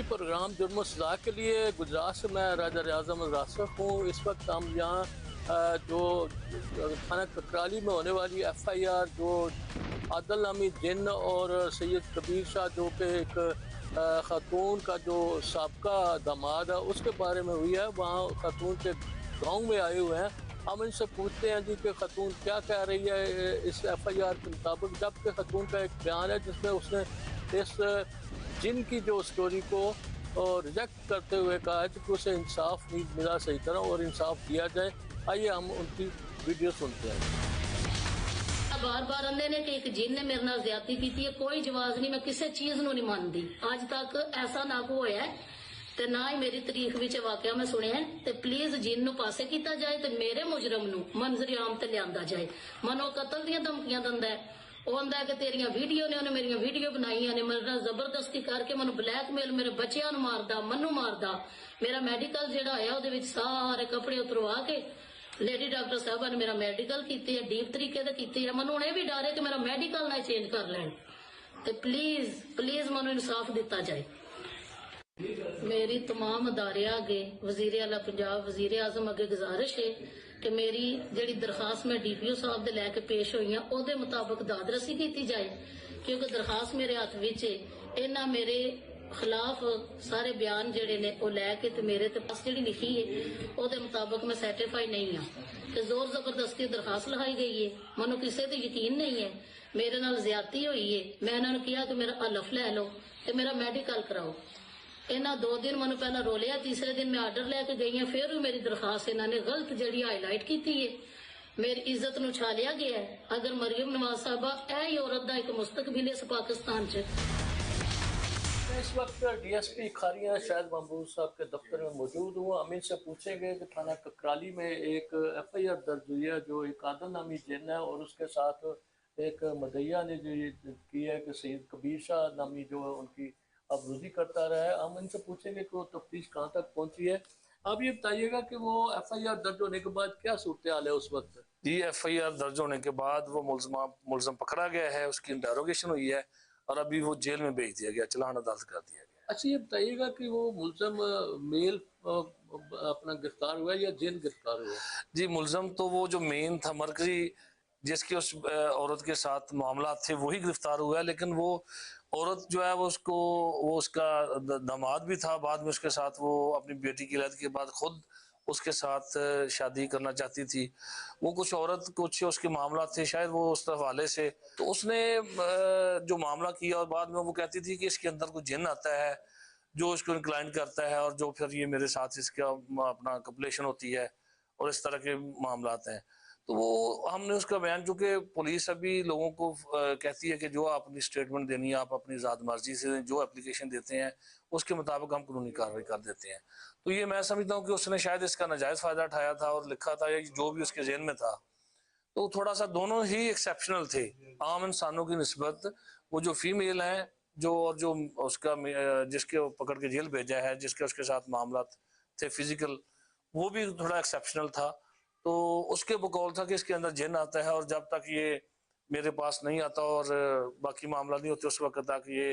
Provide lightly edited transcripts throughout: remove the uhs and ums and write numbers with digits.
Programme जुर्म सज़ा के लिए गुजरात से मैं राजा रियाज़ रासख हूँ। इस वक्त हम यहाँ जो थाना ककराली में होने वाली FIR जो आदल नामी जिन और सैयद कबीर शाह जो कि एक खातून का जो साबका दामाद है उसके बारे में हुई है, वहाँ खातून के गांव में आए हुए हैं। हम इनसे पूछते हैं जी कि खातून क्या कह रही है इस FIR के मुताबिक, जबकि खातून का एक बयान है जिसमें उसने इस जिन की जो स्टोरी को रिजेक्ट करते हुए कहा है कि उसे इंसाफ नहीं मिला सही तरह और इंसाफ दिया जाए। आइए हम उनकी वीडियो सुनते हैं। बार बार आंदे ने कि एक जिन ने मेरे नाल ज्यादती की है, कोई जवाब नहीं, मैं किसी चीज नूं नहीं मानती। अज तक ऐसा ना को होया ते ना ही मेरी तारीख विच वाकया मैं सुनिया ते प्लीज जिन नूं पासे किया जाए ते मेरे मुजरम नूं मंजरी आम ते लियांदा जाए। मनो कतल दीयां धमकियां दिंदा है, ਉਹ ਆਂਦਾ ਕਿ ਤੇਰੀਆਂ ਵੀਡੀਓ ਨੇ, ਉਹਨੇ ਮੇਰੀਆਂ ਵੀਡੀਓ ਬਣਾਈਆਂ ਨੇ, ਮੇਰੇ ਨਾਲ ਜ਼ਬਰਦਸਤੀ ਕਰਕੇ ਮੈਨੂੰ ਬਲੈਕਮੇਲ, ਮੇਰੇ ਬੱਚਿਆਂ ਨੂੰ ਮਾਰਦਾ, ਮੈਨੂੰ ਮਾਰਦਾ। ਮੇਰਾ ਮੈਡੀਕਲ ਜਿਹੜਾ ਹੋਇਆ ਉਹਦੇ ਵਿੱਚ ਸਾਰੇ ਕੱਪੜੇ ਉਤਰਵਾ ਕੇ ਲੇਡੀ ਡਾਕਟਰ ਸਾਹਿਬਾਂ ਨੇ ਮੇਰਾ ਮੈਡੀਕਲ ਕੀਤੀ ਹੈ, ਡੀਪ ਤਰੀਕੇ ਦਾ ਕੀਤੀ ਹੈ। ਮੈਨੂੰ ਹੁਣ ਇਹ ਵੀ ਡਰ ਹੈ ਕਿ ਮੇਰਾ ਮੈਡੀਕਲ ਨਾ ਚੇਂਜ ਕਰ ਲੈਣ ਤੇ ਪਲੀਜ਼ ਮੈਨੂੰ ਇਨਸਾਫ ਦਿੱਤਾ ਜਾਏ। मेरी तमाम अदारे अगे वजीर आला पंजाब वजीर आजम अगे गुजारिश है कि मेरी जी दरखास्त मैं DPO साहब दे लैके पेश हुई हाँ उहदे मुताबिक दादरसी की जाए, क्योंकि दरखास्त मेरे हथ विच इन्हां मेरे खिलाफ सारे बयान जिहड़े ने वो लैके ते मेरे ते पास जिहड़ी लिखी है उहदे मुताबिक मैं सर्टिफाई नहीं हाँ ते जोर जबरदस्ती दरखास्त लिखाई गई है। मैनूं किसी ते यकीन नहीं है, मेरे नाल ज्यादती हुई है। मैं इन्हां नूं कहा कि मेरा हलफ लै लो ते मेरा मैडिकल कराओ। इन्हां 2 दिन मैं पहला रोलिया, तीसरे दिन मैं आर्डर लैके गई हाँ, फिर भी मेरी दरखास्त इन्होंने गलत जड़ी हाईलाइट की है, मेरी इज्जत नूं छालिया गया है। अगर मरियम नवाज साहबा ऐ औरत दा एक मुस्तकबिल इस पाकिस्तान च। इस वक्त DSP खारिया शायद महबूब साहब के दफ्तर में मौजूद हूँ। हम इनसे पूछेंगे कि थाना ककराली में एक FIR दर्ज हुई है जो एक आदल नामी जिन है और उसके साथ एक मदैया ने जो ये की है कि सैयद कबीर शाह नामी जो उनकी अबरूजी करता रहा है। हम इनसे पूछेंगे कि वो तफ्तीश कहाँ तक पहुंची है। आप ये बताइएगा कि वो FIR दर्ज होने के बाद क्या सूरत हाल है उस वक्त? जी, FIR दर्ज होने के बाद वो मुलजम पकड़ा गया है, उसकी इंटेरोगेशन हुई है और अभी वो जेल में भेज दिया गया, चलान अदालत कर दिया गया। अच्छा, ये बताइएगा कि वो मुलजम मेल अपना गिरफ्तार हुआ या जिन गिरफ्तार हुआ? जी, मुलजम तो वो जो मेन था मरकजी जिसके उस औरत के साथ मामला थे वही गिरफ्तार हुआ है, लेकिन वो औरत जो है वो उसका दामाद भी था। बाद में उसके साथ वो अपनी बेटी की विलादत के बाद खुद उसके साथ शादी करना चाहती थी। वो कुछ उसके मामला थे शायद वो उस हवाले से, तो उसने जो मामला किया और बाद में वो कहती थी कि इसके अंदर कुछ जिन आता है जो इसको इंक्लाइन करता है और जो फिर ये मेरे साथ इसका अपना कपलेशन होती है और इस तरह के मामला हैं। तो वो हमने उसका बयान, चूंकि पुलिस अभी लोगों को कहती है कि जो आप अपनी स्टेटमेंट देनी है आप अपनी ज़ात मर्जी से जो एप्लीकेशन देते हैं उसके मुताबिक हम कानूनी कार्रवाई कर देते हैं। तो ये मैं समझता हूँ कि उसने शायद इसका नाजायज़ फ़ायदा उठाया था और लिखा था या जो भी उसके ज़हन में था। तो थोड़ा सा दोनों ही एक्सेप्शनल थे आम इंसानों की निस्बत। वो जो फीमेल है जो उसका जिसके पकड़ के जेल भेजा है, जिसके उसके साथ मामला थे फिजिकल, वो भी थोड़ा एक्सेप्शनल था। तो उसके बकौल था कि इसके अंदर जिन आता है और जब तक ये मेरे पास नहीं आता और बाकी मामला नहीं होते उस वक्त तक ये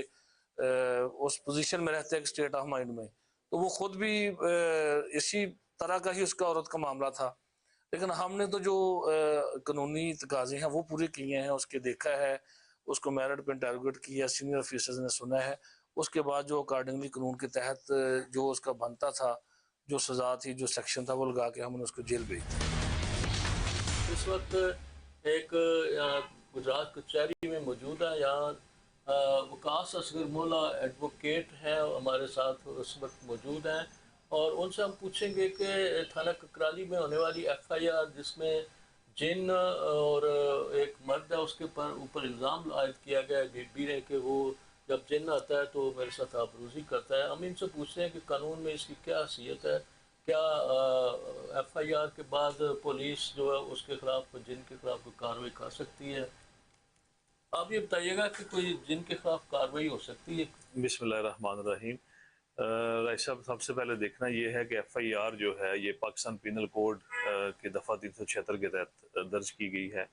उस पोजीशन में रहते हैं स्टेट ऑफ माइंड में। तो वो खुद भी इसी तरह का ही उसका औरत का मामला था। लेकिन हमने तो जो कानूनी तकाजे हैं वो पूरे किए हैं, उसके देखा है, उसको मेरिट पे इंटरोगेट किया, सीनियर ऑफिसर्स ने सुना है, उसके बाद जो अकॉर्डिंगली कानून के तहत जो उसका बनता था, जो सजा थी, जो सेक्शन था वो लगा के हमने उसको जेल भेज दिया। इस वक्त एक गुजरात कचहरी में मौजूद है, यहाँ वकास असगर मौला एडवोकेट हैं हमारे साथ उस वक्त मौजूद हैं और उनसे हम पूछेंगे कि थाना ककराली में होने वाली FIR जिसमें जिन और एक मर्द है उसके ऊपर इल्ज़ाम आयद किया गया है DSP ने कि वो जब जिन आता है तो मेरे साथ आबरूजी करता है। हम इनसे पूछते हैं कि कानून में इसकी क्या हैसियत है, क्या FIR के बाद पुलिस जो है उसके खिलाफ जिन के खिलाफ कोई कार्रवाई कर सकती है? आप ये बताइएगा कि कोई जिन के खिलाफ कार्रवाई हो सकती है? बिस्मिल्लाहिर्रहमानिर्रहीम। राय साहब, सबसे पहले देखना ये है कि FIR जो है ये पाकिस्तान पीनल कोड के दफ़ा 376 के तहत दर्ज की गई है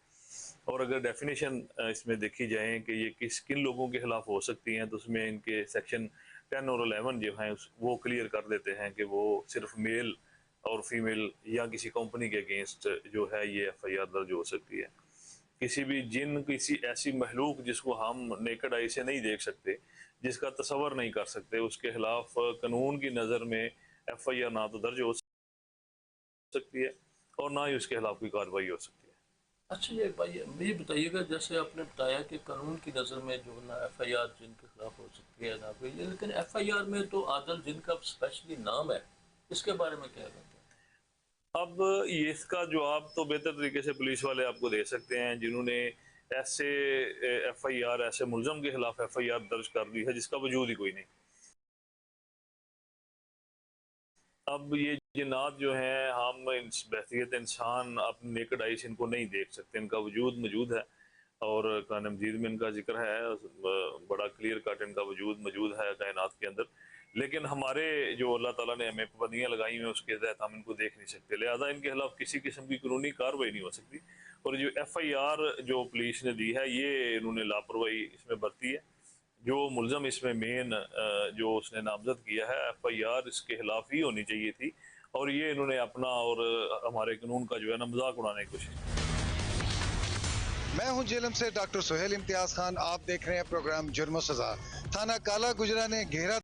और अगर डेफिनेशन इसमें देखी जाए कि ये किन लोगों के खिलाफ हो सकती हैं, तो उसमें इनके सेक्शन 10 और 11 जो हैं वो क्लियर कर देते हैं कि वो सिर्फ मेल और फीमेल या किसी कंपनी के अगेंस्ट जो है ये FIR दर्ज हो सकती है। किसी भी जिन, किसी ऐसी महलूक जिसको हम नेकड आई से नहीं देख सकते, जिसका तस्वर नहीं कर सकते, उसके खिलाफ कानून की नज़र में FIR ना तो दर्ज हो सकती है और ना ही उसके खिलाफ कोई कार्रवाई हो सकती है। अच्छा ये भाई ये बताइएगा, जैसे आपने बताया कि कानून की नज़र में जो ना FIR जिनके खिलाफ हो सकती है ना कोई, लेकिन FIR में तो आदल जिनका स्पेशली नाम है, इसके बारे में क्या कहते हैं? अब ये इसका जवाब तो बेहतर तरीके से पुलिस वाले आपको दे सकते हैं, जिन्होंने ऐसे FIR ऐसे मुलजम के खिलाफ FIR दर्ज कर दी है जिसका वजूद ही कोई नहीं। अब ये जिन्नात जो हैं, हम बहसियत इंसान अपने नेकड आई से इनको नहीं देख सकते, इनका वजूद मौजूद है और कुरान मजीद में इनका जिक्र है, बड़ा क्लियर कट इनका वजूद मौजूद है कायनात के अंदर। लेकिन हमारे जो अल्लाह ताला ने हमें पाबंदियाँ लगाई हुई हैं उसके तहत हम इनको देख नहीं सकते, लिहाजा इनके खिलाफ किसी किस्म की कानूनी कार्रवाई नहीं हो सकती। और जो FIR जो पुलिस ने दी है, ये इन्होंने लापरवाही इसमें बरती है। जो मुलजम इसमें मेन जो उसने नामजद किया है FIR इसके खिलाफ ही होनी चाहिए थी, और ये इन्होंने अपना और हमारे कानून का जो है ना मजाक उड़ाने की कोशिश की। मैं हूं जेलम से डॉक्टर सुहेल इम्तियाज खान। आप देख रहे हैं प्रोग्राम जुर्म और सजा। थाना काला गुजरा ने घेरा